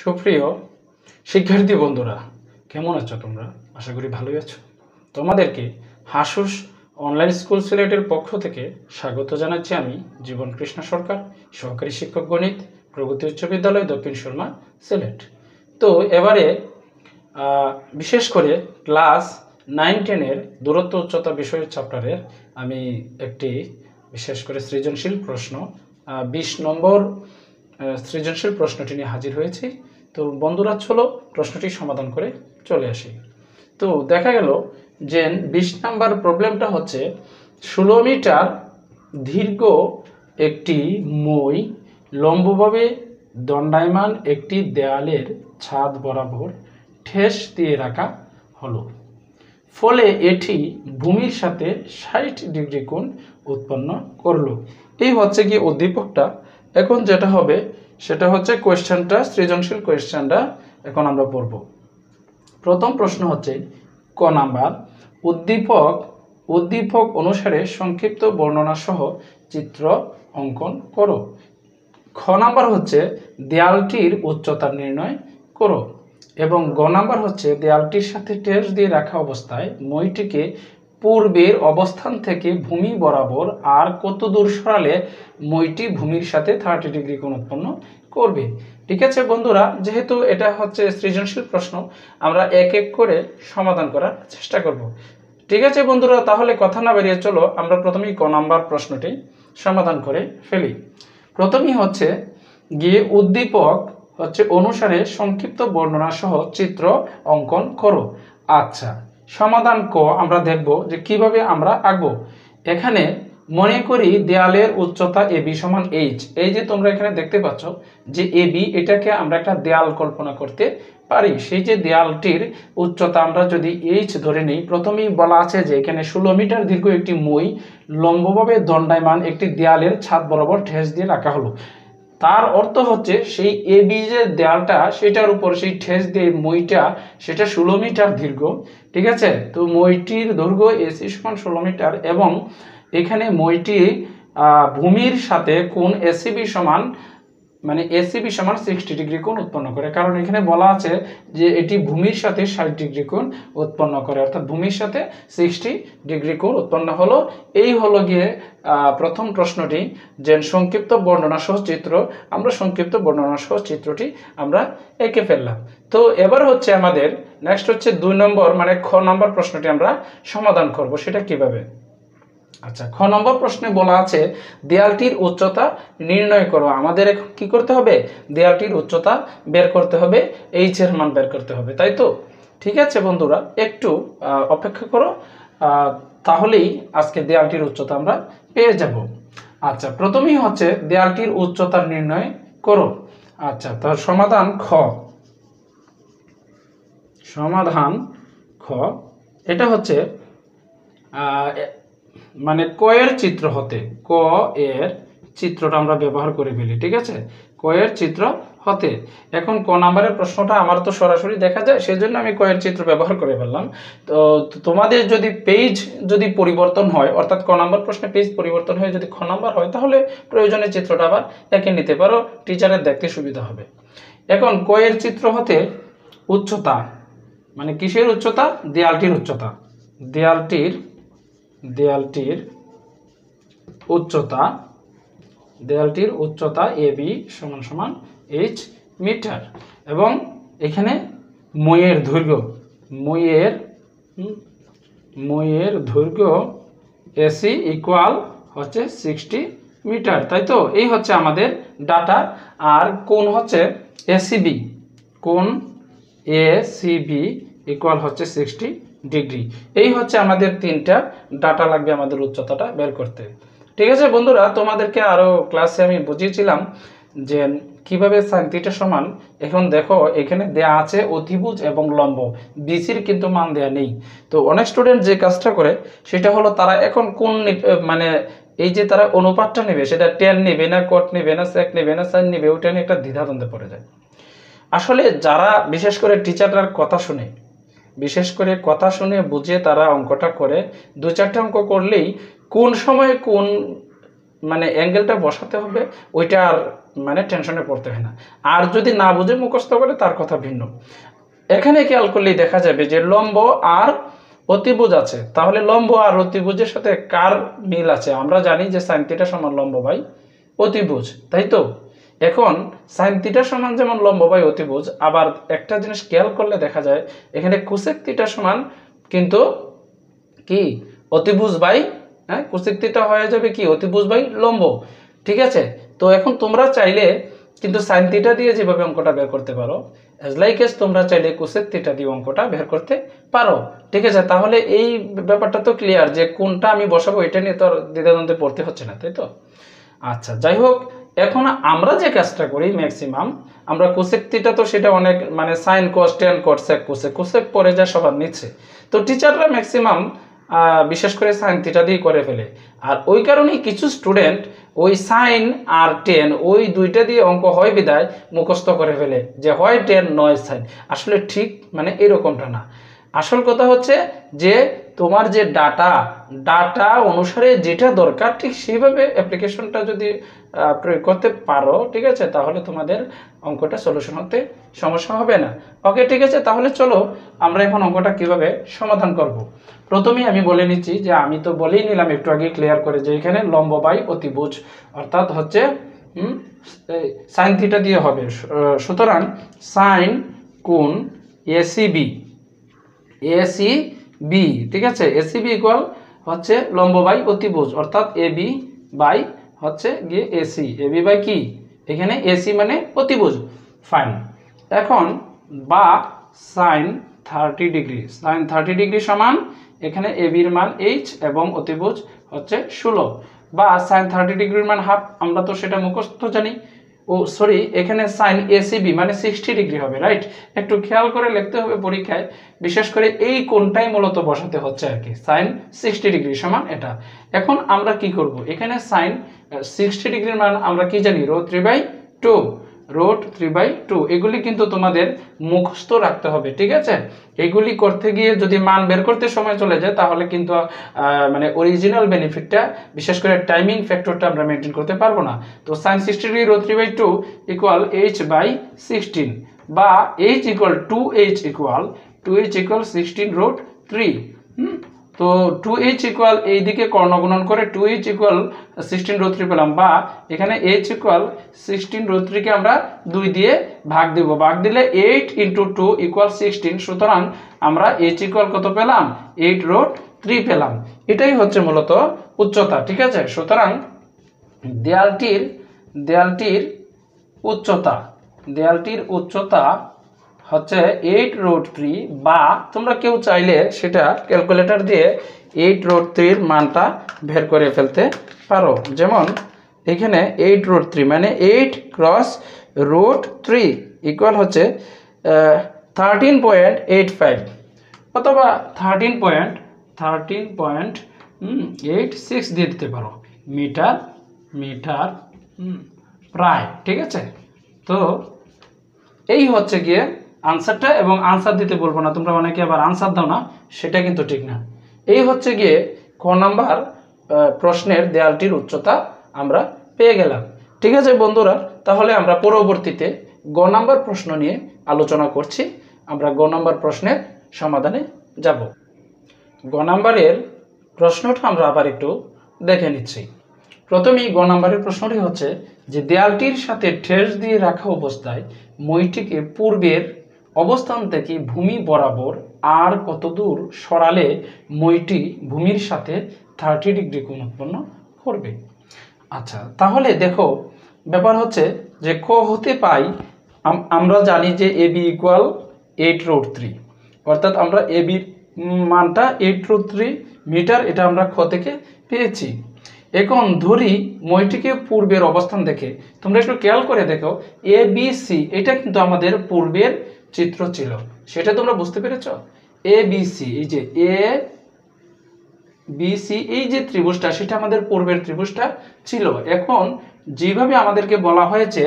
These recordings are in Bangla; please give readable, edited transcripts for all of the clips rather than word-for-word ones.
সুপ্রিয় শিক্ষার্থী বন্ধুরা, কেমন আছো তোমরা? আশা করি ভালোই আছো। তোমাদেরকে হাসুস অনলাইন স্কুল সিলেটের পক্ষ থেকে স্বাগত জানাচ্ছি। আমি জীবন কৃষ্ণ সরকার, সহকারী শিক্ষক গণিত, প্রগতি উচ্চ বিদ্যালয়, দক্ষিণ সুরমা, সিলেট। তো এবারে বিশেষ করে ক্লাস 9-10-এর দূরত্ব উচ্চতা বিষয়ের চ্যাপ্টারের আমি একটি বিশেষ করে সৃজনশীল প্রশ্ন 20 নম্বর সৃজনশীল প্রশ্নটি নিয়ে হাজির হয়েছি। তো বন্ধুরা, চলো প্রশ্নটি সমাধান করে চলে আসি। তো দেখা গেল যে 20 নম্বর প্রবলেমটা হচ্ছে 16 মিটার দীর্ঘ একটি মই লম্বভাবে দণ্ডায়মান একটি দেয়ালের ছাদ বরাবর ঠেস দিয়ে রাখা হলো, ফলে এটি ভূমির সাথে 60 ডিগ্রি কোণ উৎপন্ন করলো। এই হচ্ছে কি উদ্দীপকটা। এখন যেটা হবে সেটা হচ্ছে কোয়েশ্চেনটা, সৃজনশীল কোয়েশ্চেনটা এখন আমরা পড়ব। প্রথম প্রশ্ন হচ্ছে ক নাম্বার, উদ্দীপক অনুসারে সংক্ষিপ্ত বর্ণনা সহ চিত্র অঙ্কন করো। খ নাম্বার হচ্ছে দেয়ালটির উচ্চতা নির্ণয় করো, এবং গ নাম্বার হচ্ছে দেয়ালটির সাথে ঠেস দিয়ে রাখা অবস্থায় মইটিকে পূর্বের অবস্থান থেকে ভূমি বরাবর আর কত দূর সরালে মইটি ভূমির সাথে 30 ডিগ্রি কোণ উৎপন্ন করবে। ঠিক আছে বন্ধুরা, যেহেতু এটা হচ্ছে সৃজনশীল প্রশ্ন, আমরা এক এক করে সমাধান করার চেষ্টা করব। ঠিক আছে বন্ধুরা, তাহলে কথা না বেরিয়ে চলো আমরা প্রথমেই ক নাম্বার প্রশ্নটি সমাধান করে ফেলি। প্রথমেই হচ্ছে গিয়ে উদ্দীপক হচ্ছে অনুসারে সংক্ষিপ্ত বর্ণনা সহ চিত্র অঙ্কন করো। আচ্ছা, সমাধান ক আমরা দেখব যে কিভাবে আমরা আঁকবো। এখানে মনে করি দেয়ালের উচ্চতা এবি সমান এইচ। এই যে তোমরা এখানে দেখতে পাচ্ছ যে এবি, এটাকে আমরা একটা দেয়াল কল্পনা করতে পারি। সেই যে দেয়ালটির উচ্চতা আমরা যদি এইচ ধরে নিই, প্রথমেই বলা আছে যে এখানে 16 মিটার দীর্ঘ একটি মই লম্বভাবে দণ্ডায়মান একটি দেয়ালের ছাদ বরাবর ঠেস দিয়ে রাখা হলো। তার অর্থ হচ্ছে সেই এবি যে দেয়ালটা, সেটার উপর সেই ঠেস দিয়ে মইটা, সেটা 16 মিটার দীর্ঘ। ঠিক আছে, তো মইটির দৈর্ঘ্য এসি সমান 16 মিটার, এবং এখানে মইটি ভূমির সাথে কোণ এসিবি সমান, মানে এসিবি সমান 60 ডিগ্রি কোণ উৎপন্ন করে। কারণ এখানে বলা আছে যে এটি ভূমির সাথে 60 ডিগ্রি কোণ উৎপন্ন করে, অর্থাৎ ভূমির সাথে 60 ডিগ্রি কোণ উৎপন্ন হলো। এই হলো গিয়ে প্রথম প্রশ্নটি, যে সংক্ষিপ্ত বর্ণনা সহ চিত্র। আমরা সংক্ষিপ্ত বর্ণনা সহ চিত্রটি আমরা এঁকে ফেললাম। তো এবার হচ্ছে আমাদের নেক্সট হচ্ছে 2 নম্বর মানে খ নম্বর প্রশ্নটি আমরা সমাধান করব। সেটা কিভাবে? আচ্ছা, খ নম্বর প্রশ্নে বলা আছে দেয়ালটির উচ্চতা নির্ণয় করো। আমাদের এখন কি করতে হবে? দেয়ালটির উচ্চতা বের করতে হবে, এইচ এর মান বের করতে হবে, তাই তো? ঠিক আছে বন্ধুরা, একটু অপেক্ষা করো, তাহলেই আজকে দেয়ালটির উচ্চতা আমরা পেয়ে যাব। আচ্ছা, প্রথমেই হচ্ছে দেয়ালটির উচ্চতা নির্ণয় করো। আচ্ছা, তার সমাধান খ। সমাধান খ, এটা হচ্ছে মানে ক এর চিত্র হতে, ক এর চিত্রটা আমরা ব্যবহার করে ফেলি। ঠিক আছে, ক এর চিত্র হতে। এখন ক নাম্বারের প্রশ্নটা আমার তো সরাসরি দেখা যায়, সেজন্য আমি ক এর চিত্র ব্যবহার করে ফেললাম। তো তোমাদের যদি পেজ যদি পরিবর্তন হয়, অর্থাৎ ক নাম্বার প্রশ্নে পেজ পরিবর্তন হয়ে যদি খ নাম্বার হয়, তাহলে প্রয়োজনে চিত্রটা আবার এঁকে নিতে পারো, টিচারের দেখতে সুবিধা হবে। এখন ক এর চিত্র হতে উচ্চতা, মানে কিসের উচ্চতা? দেয়ালটির উচ্চতা। দেয়ালটির উচ্চতা এবি সমান সমান এইচ মিটার, এবং এখানে মইয়ের দৈর্ঘ্য এসি ইকুয়াল হচ্ছে 60 মিটার, তাই তো? এই হচ্ছে আমাদের ডাটা। আর কোণ হচ্ছে এসিবি, কোণ এসিবি ইকুয়াল হচ্ছে 60 ডিগ্রি। এই হচ্ছে আমাদের 3টা ডাটা লাগবে আমাদের উচ্চতাটা বের করতে। ঠিক আছে বন্ধুরা, তোমাদেরকে আরো ক্লাসে আমি বুঝিয়েছিলাম যে কিভাবে sin θ সমান। এখন দেখো এখানে দেয়া আছে অতিভুজ এবং লম্ব, বিসির কিন্তু মান দেয়া নেই। তো অনেক স্টুডেন্ট যে কাজটা করে সেটা হলো, তারা এখন কোন মানে এই যে তারা অনুপাতটা নেবে, সেটা tan নেবে না, cot নেবে না, sec নেবে না, sin নেবে, ওটা নিয়ে একটা দ্বিধাদ্বন্দ্বে পড়ে যায়। আসলে যারা বিশেষ করে টিচাররার কথা শুনে বুঝে তারা অঙ্কটা করে, 2-4টা অঙ্ক করলেই কোন সময়ে কোন মানে অ্যাঙ্গেলটা বসাতে হবে ওইটা আর মানে টেনশনে পড়তে হয় না। আর যদি না বুঝে মুখস্থ করে তার কথা ভিন্ন। এখানে খেয়াল করলেই দেখা যাবে যে লম্ব আর অতিভুজ আছে, তাহলে লম্ব আর অতিভুজের সাথে কার মিল আছে? আমরা জানি যে সাইন থিটা সমান লম্ব বাই অতিভুজ, তাই তো? এখন সাইন থিটা সমান যেমন লম্ব বাই অতিভুজ, আবার একটা জিনিস খেয়াল করলে দেখা যায় এখানে কোসেক থিটা সমান কিন্তু কি অতিভুজ বাই কোসেক থিটা হয়ে যাবে কি অতিভুজ বাই লম্ব, ঠিক আছে? তো এখন তোমরা চাইলে কিন্তু সাইন থিটা দিয়ে যেভাবে অঙ্কটা বের করতে পারো, অ্যাজ লাইক এস তোমরা চাইলে কোসেক থিটা দিয়ে অঙ্কটা বের করতে পারো, ঠিক আছে? তাহলে এই ব্যাপারটা তো ক্লিয়ার যে কোনটা আমি বসাবো এটা নিয়ে তো আর দ্বিধাদ্বন্দ্বে পড়তে হচ্ছে না, তাই তো? আচ্ছা, যাই হোক, এখন আমরা যে কাজটা করি ম্যাক্সিমাম আমরা কোসেক থিটা তো সেটা অনেক মানে sine cos tan cot sec cosec cosec পরে যা সবার নিচ্ছে, তো টিচাররা ম্যাক্সিমাম বিশেষ করে সাইন থিটা দিয়ে করে ফেলে। আর ওই কারণেই কিছু স্টুডেন্ট ওই সাইন আর টেন ওই দুইটা দিয়ে অঙ্ক হয় বিদায় মুখস্থ করে ফেলে যে হয় টেন নয় সাইন। আসলে ঠিক মানে এরকমটা না। আসল কথা হচ্ছে যে তোমার যে ডাটা অনুসারে যেটা দরকার ঠিক সেইভাবে অ্যাপ্লিকেশনটা যদি প্রয়োগ করতে পারো, ঠিক আছে, তাহলে তোমাদের অঙ্কটা সলিউশন হতে সমস্যা হবে না। ওকে, ঠিক আছে, তাহলে চলো আমরা এখন অঙ্কটা কিভাবে সমাধান করব। প্রথমেই আমি বলে নিচ্ছি যে আমি তো বলেই নিলাম একটু আগে ক্লিয়ার করে যে এখানে লম্ব বাই অতিভুজ অর্থাৎ হচ্ছে সাইন থিটা দিয়ে হবে। সুতরাং সাইন কোণ এসিবি ঠিক আছে, এসিবি ইকুয়াল হচ্ছে লম্ব বাই অতিভুজ অর্থাৎ এবি বাই হচ্ছে গিয়ে এসি, এবি বাই কি এখানে এসি মানে অতিভুজ, ফাইন। এখন বা সাইন 30 ডিগ্রি, সাইন 30 ডিগ্রি সমান এখানে এবির মান এইচ এবং অতিভুজ হচ্ছে 16, বা সাইন 30 ডিগ্রির মান হাফ, আমরা তো সেটা মুখস্থ জানি। ও সরি, এখানে সাইন এসিবি মানে 60 ডিগ্রি হবে, রাইট? একটু খেয়াল করে লিখতে হবে পরীক্ষায়, বিশেষ করে এই কোণটাই মূলত বসাতে হচ্ছে আর কি, সাইন 60 ডিগ্রি সমান এটা। এখন আমরা কি করব, এখানে সাইন 60 ডিগ্রির মান আমরা কি জানি, √3/2, √3/2, এগুলি কিন্তু তোমাদের মুখস্থ রাখতে হবে, ঠিক আছে? এগুলি করতে গিয়ে যদি মান বের করতে সময় চলে যায় তাহলে কিন্তু মানে অরিজিনাল বেনিফিটটা বিশেষ করে টাইমিং ফ্যাক্টরটা আমরা মেনটেন করতে পারবো না। তো সাইন 60 ডিগ্রি √3/2 ইকুয়াল h/16, বা h ইকুয়াল 2h ইকুয়াল 16√3। তো 2h ইকুয়াল এইদিকে কর্ণগুণন করে 2h ইকুয়াল 16√3 পেলাম, বা এখানে h ইকুয়াল 16√3 কে আমরা 2 দিয়ে ভাগ দিব, ভাগ দিলে 8 × 2 ইকুয়াল 16, সুতরাং আমরা h ইকুয়াল কত পেলাম, 8√3 পেলাম। এটাই হচ্ছে মূলত উচ্চতা, ঠিক আছে? সুতরাং দেয়ালটির উচ্চতা হচ্ছে 8√3, বা তোমরা কেউ চাইলে সেটা ক্যালকুলেটর দিয়ে 8√3 মানটা বের করে ফেলতে পারো। যেমন এখানে 8√3 মানে 8 × √3 ইকুয়াল হচ্ছে 13.85 অথবা 13.86 দিয়ে দিতে পারো মিটার প্রায়, ঠিক আছে? তো এই হচ্ছে গিয়ে আনসারটা, এবং আনসার দিতে বলবো না, তোমরা অনেকে আবার আনসার দাও না, সেটা কিন্তু ঠিক না। এই হচ্ছে গিয়ে ক নাম্বার প্রশ্নের দেয়ালটির উচ্চতা আমরা পেয়ে গেলাম, ঠিক আছে বন্ধুরা? তাহলে আমরা পরবর্তীতে গ নাম্বার প্রশ্ন নিয়ে আলোচনা করছি। আমরা গ নাম্বার প্রশ্নের সমাধানে যাব। গ নাম্বারের প্রশ্নটা আমরা আবার একটু দেখে নিচ্ছি। প্রথমেই গ নাম্বারের প্রশ্নটি হচ্ছে যে দেয়ালটির সাথে ঠেস দিয়ে রাখা অবস্থায় মইটিকে পূর্বের অবস্থান থেকে ভূমি বরাবর আর কত দূর সরালে মইটি ভূমির সাথে 30 ডিগ্রি কোণ উৎপন্ন করবে। আচ্ছা, তাহলে দেখো ব্যাপার হচ্ছে যে ক হতে পাই আমরা জানি যে এবি ইকুয়াল 8√3, অর্থাৎ আমরা এবির মানটা 8√3 মিটার, এটা আমরা খ থেকে পেয়েছি। এখন ধরি মইটিকে পূর্বের অবস্থান দেখে, তোমরা একটু খেয়াল করে দেখো এ বি সি এটা কিন্তু আমাদের পূর্বের চিত্র ছিল, সেটা তোমরা বুঝতে পেরেছো? এ বি সি, এই যে এ বি সি এই যে ত্রিভুজটা সেটা আমাদের পূর্বের ত্রিভুজটা ছিল। এখন যেভাবে আমাদেরকে বলা হয়েছে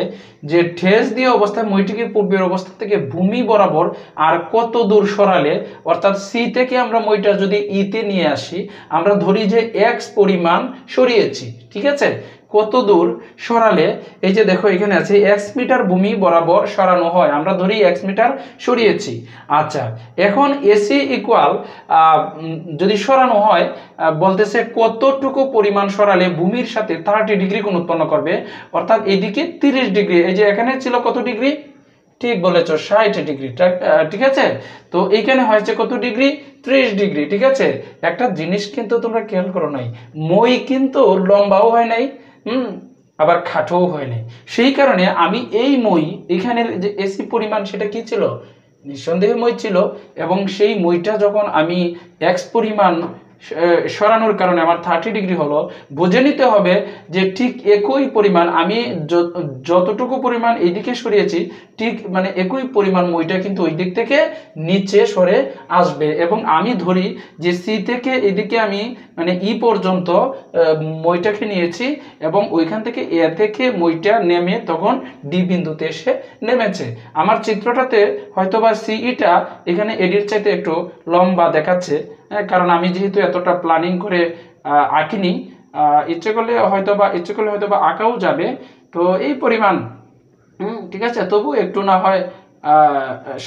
যে ঠেস দিয়ে অবস্থায় মইটিকে পূর্বের অবস্থা থেকে ভূমি বরাবর আর কত দূর সরালে, অর্থাৎ সি থেকে আমরা মইটা যদি ইতে নিয়ে আসি, আমরা ধরি যে এক্স পরিমাণ সরিয়েছি, ঠিক আছে? কত দূর সরালে, এই যে দেখো এখানে আছে x মিটার ভূমি বরাবর সরানো হয়, আমরা ধরি x মিটার সরিয়েছি। আচ্ছা, এখন এসি ইকুয়াল যদি সরানো হয় বলতেছে কতটুকু পরিমাণ সরালে ভূমির সাথে 30 ডিগ্রি কোণ উৎপন্ন করবে, অর্থাৎ এইদিকে 30 ডিগ্রি, এই যে এখানে ছিল কত ডিগ্রি, ঠিক বলেছ 60 ডিগ্রি, ঠিক আছে। তো এইখানে হয়েছে কত ডিগ্রি, 30 ডিগ্রি, ঠিক আছে। একটা জিনিস কিন্তু তোমরা খেয়াল করো নাই, মই কিন্তু লম্বাও হয় নাই, আবার খাটোও হয় নাই। সেই কারণে আমি এই মই এখানের যে এসি পরিমাণ সেটা কি ছিল, নিঃসন্দেহে মই ছিল, এবং সেই মইটা যখন আমি এক্স পরিমাণ সরানোর কারণে আমার 30 ডিগ্রি হলো, বুঝে নিতে হবে যে ঠিক একই পরিমাণ আমি যতটুকু পরিমাণ এইদিকে সরিয়েছি, ঠিক মানে একই পরিমাণ মইটা কিন্তু ওই দিক থেকে নিচে সরে আসবে। এবং আমি ধরি যে সি থেকে এদিকে আমি মানে ই পর্যন্ত মইটাকে নিয়েছি, এবং ওইখান থেকে এ থেকে মইটা নেমে তখন ডি বিন্দুতে এসে নেমেছে। আমার চিত্রটাতে হয়তোবা সিইটা এখানে এডির চাইতে একটু লম্বা দেখাচ্ছে, কারণ আমি যেহেতু এতটা প্ল্যানিং করে আঁকিনি, ইচ্ছে করলে হয়তোবা আঁকাও যাবে। তো এই পরিমাণ, ঠিক আছে, তবু একটু না হয়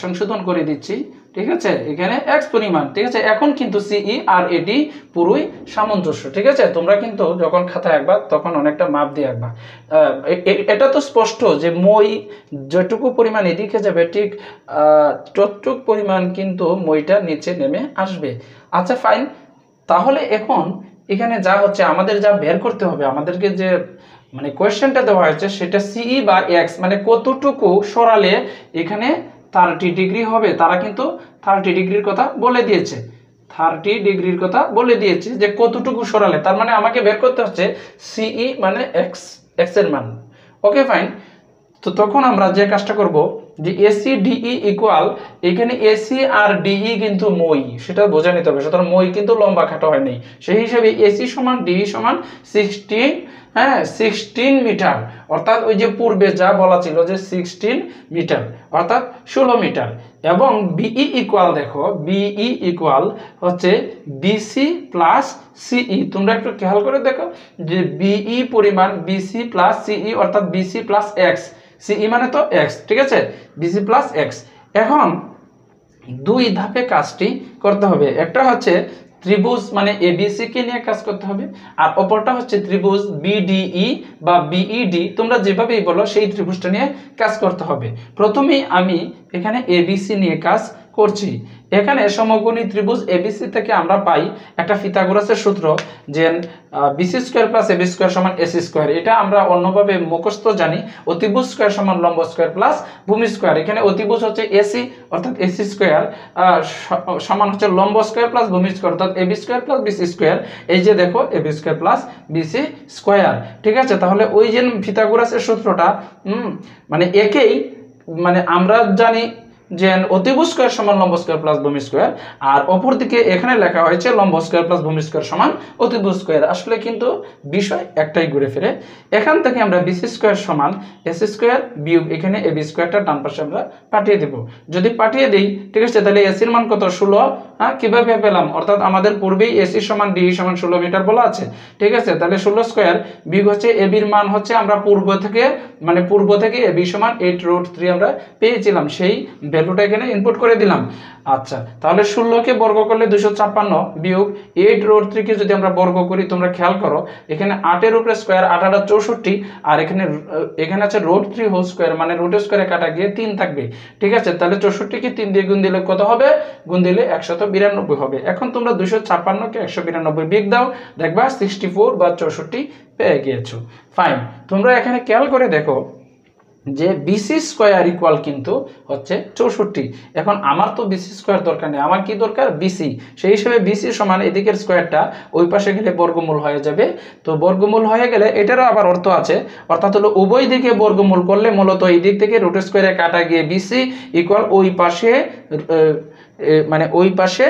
সংশোধন করে দিচ্ছি, ঠিক আছে, এখানে এক্স পরিমাণ, ঠিক আছে। এখন কিন্তু সিই আর এডি পুরোই সামঞ্জস্য, ঠিক আছে। তোমরা কিন্তু যখন খাতায় আঁকবা তখন অনেকটা মাপ দিয়ে আঁকবা। এটা তো স্পষ্ট যে মই যেটুকু পরিমাণ এদিকে যাবে ঠিক ততটুকু পরিমাণ কিন্তু মইটা নিচে নেমে আসবে। আচ্ছা ফাইন, তাহলে এখন এখানে যা হচ্ছে আমাদের যা বের করতে হবে, আমাদেরকে যে মানে কোয়েশ্চেনটা দেওয়া হয়েছে সেটা সিই বা এক্স মানে কতটুকু সরালে এখানে 30 ডিগ্রি হবে, তারা কিন্তু 30 ডিগ্রির কথা বলে দিয়েছে, 30 ডিগ্রির কথা বলে দিয়েছে যে কতটুকু সরালে, তার মানে আমাকে বের করতে হচ্ছে সিই মানে এক্স এর মান। ওকে ফাইন, তো তখন আমরা যে কাজটা করব যে এসি ডিই ইকুয়াল, এখানে এসি আর ডিই কিন্তু মই, সেটা বোঝা নিতে হবে। সুতরাং মই কিন্তু লম্বা খাটো হয়নি, সেই হিসেবে এসি সমান ডিই সমান 16 মিটার, অর্থাৎ ওই যে পূর্বে যা বলা ছিল যে 16 মিটার অর্থাৎ 16 মিটার। এবং বিই ইকুয়াল, দেখো বিই ইকুয়াল হচ্ছে বিসি প্লাস সিই। তোমরা একটু খেয়াল করে দেখো যে বিই পরিমাণ বিসি প্লাস সিই অর্থাৎ বিসি প্লাস এক্স, সিই মানে তো এক্স, ঠিক আছে, বিসি প্লাস এক্স। এখন দুই ধাপে কাজটি করতে হবে, একটা হচ্ছে ত্রিভুজ মানে এবিসি কে নিয়ে কাজ করতে হবে, আর অপরটা হচ্ছে ত্রিভুজ বিডিই বা বিইডি, তোমরা যেভাবেই বলো সেই ত্রিভুজটা নিয়ে কাজ করতে হবে। প্রথমেই আমি এখানে এবিসি নিয়ে কাজ করছি। এখানে সমকোণী ত্রিভুজ এবিসি থেকে আমরা পাই একটা পিথাগোরাসের সূত্র যে BC square plus AB square সমান এসি স্কয়ার। এটা আমরা অন্যভাবে মুখস্থ জানি, অতিভুজ স্কয়ার সমান লম্ব স্কয়ার প্লাস ভূমি স্কয়ার। এখানে অতিভুজ হচ্ছে এসি অর্থাৎ এসি স্কয়ার সমান হচ্ছে লম্ব স্কয়ার প্লাস ভূমি স্কয়ার অর্থাৎ AB square plus BC square. এই যে দেখো AB square plus BC square, ঠিক আছে। তাহলে ওই যে পিথাগোরাসের সূত্রটা মানে একেই মানে আমরা জানি যে অতিভুজ স্কয়ার সমান লম্ব স্কয়ার প্লাস ভূমি স্কয়ার, আর অপরদিকে এখানে লেখা হয়েছে লম্ব স্কয়ার প্লাস ভূমি স্কয়ার সমান অতিভুজ স্কয়ার। আসলে কিন্তু বিষয় একটাই ঘুরে ফিরে। এখান থেকে আমরা বিসি স্কয়ার সমান এসি স্কয়ার বিয়োগ এখানে এবি স্কয়ারটা ডান পাশে আমরা পাঠিয়ে দেব। যদি পাঠিয়ে দেই, ঠিক আছে, তাহলে এসির মান কত 16। কিভাবে পেলাম, অর্থাৎ আমাদের পূর্বেই এসি সমান ডি সমান 16 মিটার বলা আছে, ঠিক আছে। তাহলে 16 স্কয়ার বিয়োগ হচ্ছে এবির মান হচ্ছে আমরা পূর্ব থেকে এবি সমান 8√3 আমরা পেয়েছিলাম, সেই ভ্যালুটা এখানে ইনপুট করে দিলাম। আচ্ছা, তাহলে 16 কে বর্গ করলে 256 বিয়োগ 8√3 কে যদি আমরা বর্গ করি, তোমরা খেয়াল করো এখানে 8 এর উপরে স্কয়ার 8 8 64, আর এখানে আছে √3 হোল স্কয়ার মানে রুটের স্কয়ারে কাটা গিয়ে 3 থাকবে, ঠিক আছে। তাহলে 64 কে 3 দিয়ে গুণ দিলে কত হবে, গুণ দিলে 192 হবে। এখন তোমরা 256 কে 192 বিয়োগ দাও, দেখবা 64 বা 64 পেয়ে গিয়েছো। ফাইন, তোমরা এখানে খেয়াল করে দেখো যে বিসি স্কয়ার ইকুয়াল কিন্তু হচ্ছে 64। এখন আমার তো বিসি স্কয়ার দরকার নেই, আমার কি দরকার, বিসি। সেই হিসেবে বিসি সমান এদিকের স্কয়ারটা ওই পাশে গেলে বর্গমূল হয়ে যাবে। তো বর্গমূল হয়ে গেলে এটারও আবার অর্থ আছে, অর্থাৎ হলো উভয় দিকে বর্গমূল করলে মূলত এই দিক থেকে রুট স্কয়ারে কাটা গিয়ে বিসি ইকুয়াল ওই পাশে মানে ওই পাশে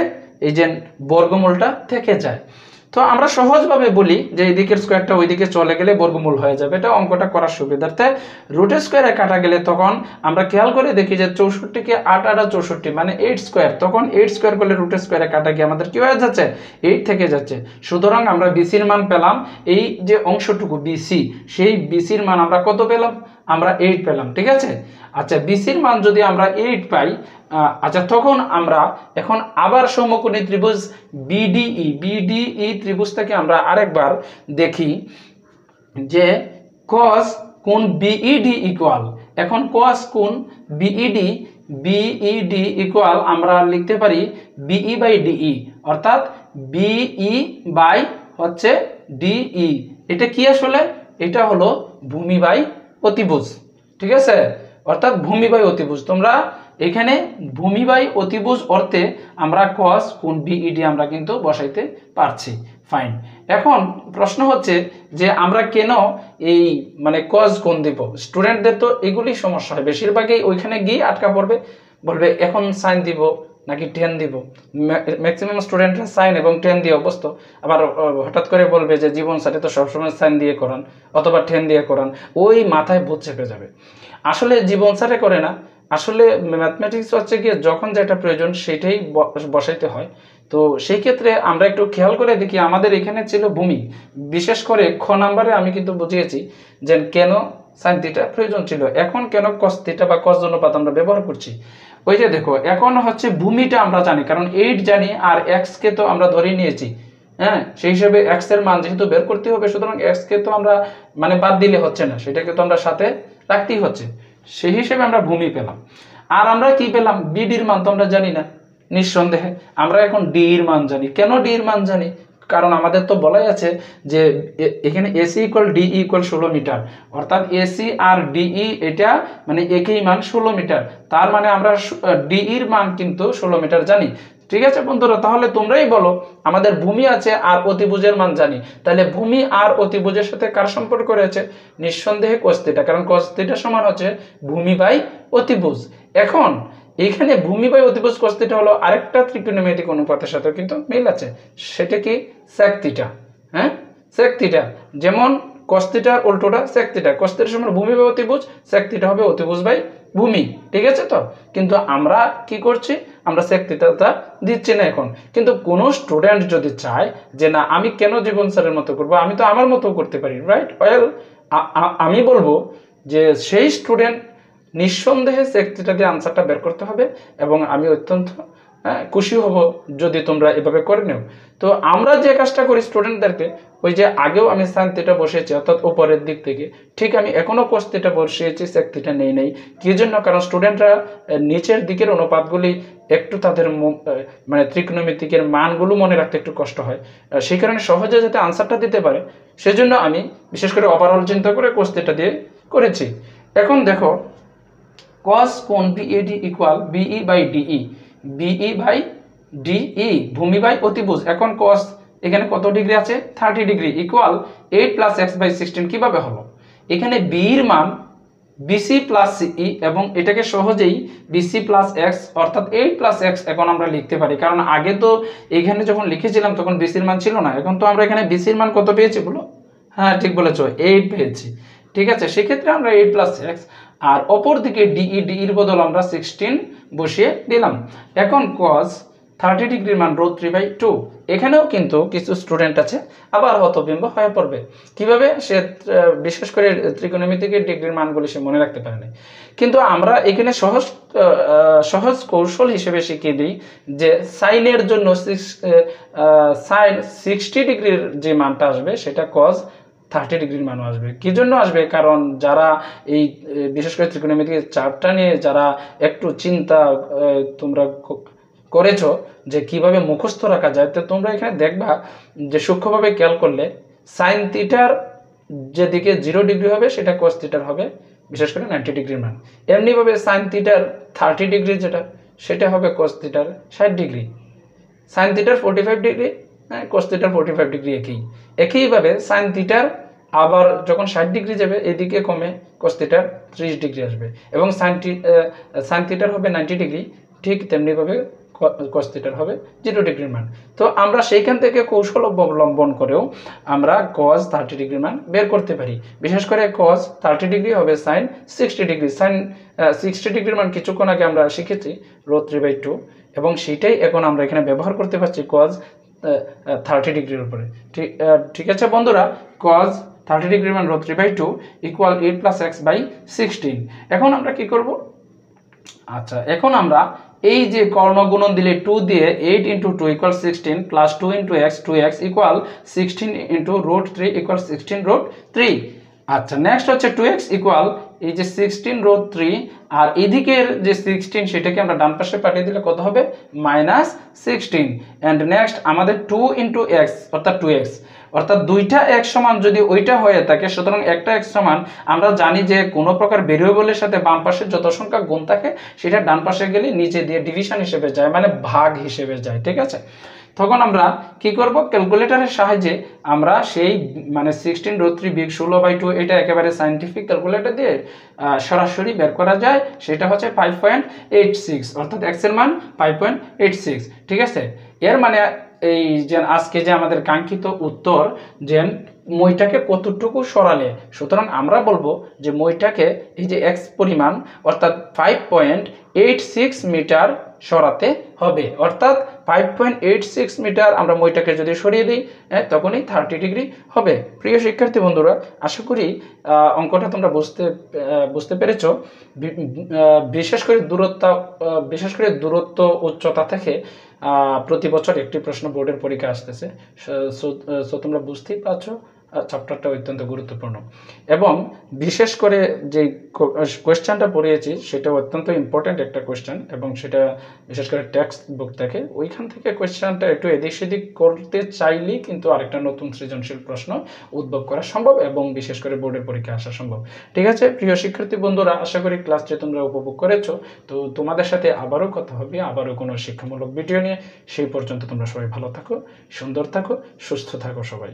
এই যে বর্গমূলটা থেকে যায়। তো আমরা সহজভাবে বলি যে এই দিকের স্কোয়ারটা ওই দিকে চলে গেলে বর্গমূল হয়ে যাবে, এটা অঙ্কটা করার সুবিধার্থে। রুট স্কোয়ারে কাটা গেলে তখন আমরা খেয়াল করে দেখি যে 64কে 8 8 64 মানে 8 স্কোয়ার, তখন 8 স্কোয়ার করলে রুট স্কোয়ারে কাটা গিয়ে আমাদের কি হয়ে যাচ্ছে 8 থেকে যাচ্ছে। সুতরাং আমরা বিসির মান পেলাম, এই যে অংশটুকু বিসি, সেই বিসির মান আমরা কত পেলাম, আমরা 8 পেলাম, ঠিক আছে। আচ্ছা বিসির মান যদি আমরা 8 পাই, আচ্ছা তখন আমরা এখন আবার সমকোণী ত্রিভুজ বিডিই ত্রিভুজটাকে আমরা আরেকবার দেখি যে cos কোণ বিইডি ইকুয়াল, এখন cos কোণ বিইডি ইকুয়াল আমরা লিখতে পারি বিই বাই ডিই, অর্থাৎ বিই বাই হচ্ছে ডিই। এটা কি আসলে, এটা হলো ভূমি বাই অতিভুজ, ঠিক আছে, অর্থাৎ ভূমি বাই অতিভুজ। তোমরা এখানে ভূমি বাই অতিভুজ অর্থে আমরা cos কোণ বিইডি আমরা কিন্তু বসাইতে পারছি। ফাইন। এখন প্রশ্ন হচ্ছে যে আমরা কেন এই মানে cos কোণ দিব, স্টুডেন্টদের তো এগুলি সমস্যা হয়, বেশিরভাগই ওইখানে গিয়ে আটকা পড়বে, বলবে এখন সাইন দিব নাকি টেন দিব। ম্যাক্সিমাম স্টুডেন্টরা সাইন এবং টেন দিয়ে অভ্যস্ত, আবার হঠাৎ করে বলবে যে জীবন স্যারে তো সবসময় সাইন দিয়ে করান অথবা টেন দিয়ে করান, ওই মাথায় ভূত চেপে যাবে। আসলে জীবন স্যারে করে না, আসলে ম্যাথমেটিক্স হচ্ছে গিয়ে যখন যেটা প্রয়োজন সেটাই বসাইতে হয়। তো সেই ক্ষেত্রে আমরা একটু খেয়াল করে দেখি, আমাদের এখানে ছিল ভূমি, বিশেষ করে খ নাম্বারে আমি কিন্তু বুঝিয়েছি যে কেন সাইন থিটা প্রয়োজন ছিল, এখন কেন কস থিটা বা কস অনুপাত আমরা ব্যবহার করছি। ওই যে দেখো এখন হচ্ছে ভূমিটা আমরা জানি, কারণ 8 জানি আর এক্স কে তো আমরা ধরে নিয়েছি, হ্যাঁ, সেই হিসেবে এক্স এর মান যেহেতু বের করতে হবে, সুতরাং এক্স কে তো আমরা মানে বাদ দিলে হচ্ছে না, সেটাকে তো আমরা সাথে রাখতেই হচ্ছে, সেই হিসেবে আমরা ভূমি পেলাম। আর আমরা কি পেলাম, বিডির মান তো আমরা জানি না, নিঃসন্দেহে আমরা এখন ডি এর মান জানি। কেন ডি এর মান জানি, কারণ আমাদের তো বলাই আছে যে এখানে AC equal DE equal 16 metre, অর্থাৎ এসি আর ডিই এটা মানে একই মান 16 মিটার, তার মানে আমরা ডি এর মান কিন্তু 16 মিটার জানি। ঠিক আছে বন্ধুরা, তাহলে তোমরাই বলো আমাদের ভূমি আছে আর অতিভুজের মান জানি, তাহলে ভূমি আর অতিভুজের সাথে কার সম্পর্ক রয়েছে, নিঃসন্দেহে cos থিটা, কারণ cos থিটা সমান হচ্ছে ভূমি বাই অতিভুজ। এখন এখানে ভূমি বাই অতিভুজ cos থিটা হলো আরেকটা ত্রিকোণমিতিক অনুপাতের সাথে কিন্তু মিল আছে, সেটা কি sec থিটা। হ্যাঁ, sec থিটা, যেমন cos থিটার উল্টোটা sec থিটা, cos থিটা সমান ভূমি বাই অতিভুজ, sec থিটা হবে অতিভুজ বাই ভূমি, ঠিক আছে। তো কিন্তু আমরা কি করছি, আমরা sec থিটাটা দিচ্ছি না এখন। কিন্তু কোন স্টুডেন্ট যদি চায় যে না আমি কেন জীবন স্যারের মতো করব, আমি তো আমার মতো করতে পারি, রাইট, ওয়েল আমি বলবো যে সেই স্টুডেন্ট নিঃসন্দেহে sec থিটা দিয়ে আনসারটা বের করতে হবে, এবং আমি অত্যন্ত খুশি হব যদি তোমরা এভাবে করে নেও। তো আমরা যে কাজটা করি স্টুডেন্টদেরকে, ওই যে আগেও আমি sin থিটা বসিয়েছি অর্থাৎ উপরের দিক থেকে, ঠিক আমি এখনো cos থিটা বসিয়েছি, sec থিটা নেই। কি জন্য, কারণ স্টুডেন্টরা নিচের দিকের অনুপাতগুলি একটু তাদের মানে ত্রিকোণমিতিকের মানগুলো মনে রাখতে একটু কষ্ট হয়, সেই কারণে সহজে যাতে আনসারটা দিতে পারে সেজন্য আমি বিশেষ করে ওভারঅল চিন্তা করে cos থিটা দিয়ে করেছি। এখন দেখো cos কোণ BED equal BE by DE, BE by DE ভূমি বাই অতিভুজ। এখন cos এখানে কত ডিগ্রি আছে, 30 degree equal 8 plus X by 16। কিভাবে হলো, এখানে বি এর মান বিসি প্লাস সিই, এবং এটাকে সহজেই বিসি প্লাস এক্স অর্থাৎ 8 প্লাস এক্স এখন আমরা লিখতে পারি, কারণ আগে তো এখানে যখন লিখেছিলাম তখন বিসির মান ছিল না, এখন তো আমরা এখানে বিসির মান কত পেয়েছি বলো, হ্যাঁ ঠিক বলেছো 8 পেয়েছি, ঠিক আছে। সেক্ষেত্রে আমরা 8 প্লাস এক্স, আর অপর দিকে ডিই এর বদল আমরা 16 বসিয়ে দিলাম। এখন cos 30 ডিগ্রির মান √3/2। এখানেও কিন্তু কিছু স্টুডেন্ট আছে আবার হতবিম্ব হয়ে পড়বে, কিভাবে সে বিশেষ করে ত্রিকোণমিতিকের ডিগ্রির মানগুলি সে মনে রাখতে পারে না। কিন্তু আমরা এখানে সহজ কৌশল হিসেবে শিখিয়ে দিই যে সাইনের জন্য সাইন 60 ডিগ্রির যে মানটা আসবে সেটা cos 30 ডিগ্রির মান আসবে। কি জন্য আসবে, কারণ যারা এই বিশেষ করে ত্রিকোণমিতিকের চার্টটা নিয়ে যারা একটু চিন্তা তোমরা করেছো যে কিভাবে মুখস্থ রাখা যায়, তো তোমরা এখানে দেখবা যে সূক্ষ্মভাবে খেয়াল করলে সাইন থিটার যেদিকে 0 ডিগ্রি হবে সেটা cos থিটার হবে বিশেষ করে 90 ডিগ্রির মান। এমনিভাবে সাইন থিটার 30 ডিগ্রি যেটা সেটা হবে cos থিটার 60 ডিগ্রি, সাইন থিটার 45 ডিগ্রি, হ্যাঁ cos থিটার 45 ডিগ্রি একইভাবে সাইন থিটার আবার যখন 60 ডিগ্রি যাবে এদিকে কমে cos থিটার 30 ডিগ্রি আসবে, এবং সাইন থিটার হবে 90 ডিগ্রি, ঠিক তেমনিভাবে cos θ হবে 0 ডিগ্রির মান। তো আমরা সেইখান থেকে কৌশল অবলম্বন করেও আমরা cos 30 ডিগ্রির মান বের করতে পারি। বিশেষ করে cos 30 ডিগ্রি হবে sin 60 ডিগ্রি। sin 60 ডিগ্রির মান কিছুক্ষণ আগে আমরা শিখেছি √3/2 এবং সেটাই এখন আমরা এখানে ব্যবহার করতে পারছি cos 30 ডিগ্রির উপরে। ঠিক আছে বন্ধুরা, cos 30 ডিগ্রির মান √3/2 ইকুয়াল 8 + x/16। এখন আমরা কি করব? আচ্ছা, এখন আমরা এই যে কর্ণ গুণন দিলে 2 দিয়ে 8 × 2 = 16 plus 2 × x 2x equal 16 × √3 equal 16√3। আচ্ছা, নেক্সট হচ্ছে 2x ইকুয়াল এই যে 16√3 আর এদিকের যে 16 সেটাকে আমরা ডান পাশে পাঠিয়ে দিলে কত হবে? -16। এন্ড নেক্সট আমাদের 2 × x অর্থাৎ 2x অর্থাৎ দুইটা x সমান যদি ওইটা হয়ে থাকে, সুতরাং একটা x সমান আমরা জানি যে কোনো প্রকার ভেরিয়েবলের সাথে বাম পাশে যত সংখ্যা গুণ থাকে সেটা ডান পাশে গেলে নিচে দিয়ে ডিভিশন হিসেবে যায়, মানে ভাগ হিসেবে যায়। ঠিক আছে, তখন আমরা কি করব? ক্যালকুলেটরের সাহায্যে আমরা সেই মানে 16√3 বিয়োগ 16/2 এটা একেবারে সায়েন্টিফিক ক্যালকুলেটর দিয়ে সরাসরি বের করা যায়। সেটা হচ্ছে 5.86 অর্থাৎ x এর মান 5.86। ঠিক আছে, এর মানে এই যে আজকে যে আমাদের কাঙ্ক্ষিত উত্তর যে মইটাকে কতটুকু সরালে, সুতরাং আমরা বলবো যে মইটাকে এই যে x পরিমাণ অর্থাৎ 5.86 মিটার সরাতে হবে। অর্থাৎ 5.86 মিটার আমরা মইটাকে যদি সরিয়ে দিই তখনই 30 ডিগ্রি হবে। প্রিয় শিক্ষার্থী বন্ধুরা, আশা করি অঙ্কটা তোমরা বুঝতে পেরেছো। বিশেষ করে দূরত্ব উচ্চতা থেকে প্রতি বছর একটি প্রশ্ন বোর্ডের পরীক্ষা আসতেছে। সো তোমরা বুঝতেই পারছো চ্যাপ্টারটা অত্যন্ত গুরুত্বপূর্ণ এবং বিশেষ করে যে কোয়েশ্চেনটা পড়িয়েছি সেটা অত্যন্ত ইম্পর্টেন্ট একটা কোয়েশ্চেন এবং সেটা বিশেষ করে টেক্সট বুক থেকে ওইখান থেকে কোয়েশ্চেনটা একটু এদিক সেদিক করতে চাইলেই কিন্তু আরেকটা নতুন সৃজনশীল প্রশ্ন উদ্ভব করা সম্ভব এবং বিশেষ করে বোর্ডের পরীক্ষা আসা সম্ভব। ঠিক আছে প্রিয় শিক্ষার্থী বন্ধুরা, আশা করি ক্লাসটি তোমরা উপভোগ করেছো। তো তোমাদের সাথে আবারও কথা হবে, আবারও কোনো শিক্ষামূলক ভিডিও নিয়ে। সেই পর্যন্ত তোমরা সবাই ভালো থাকো, সুন্দর থাকো, সুস্থ থাকো সবাই।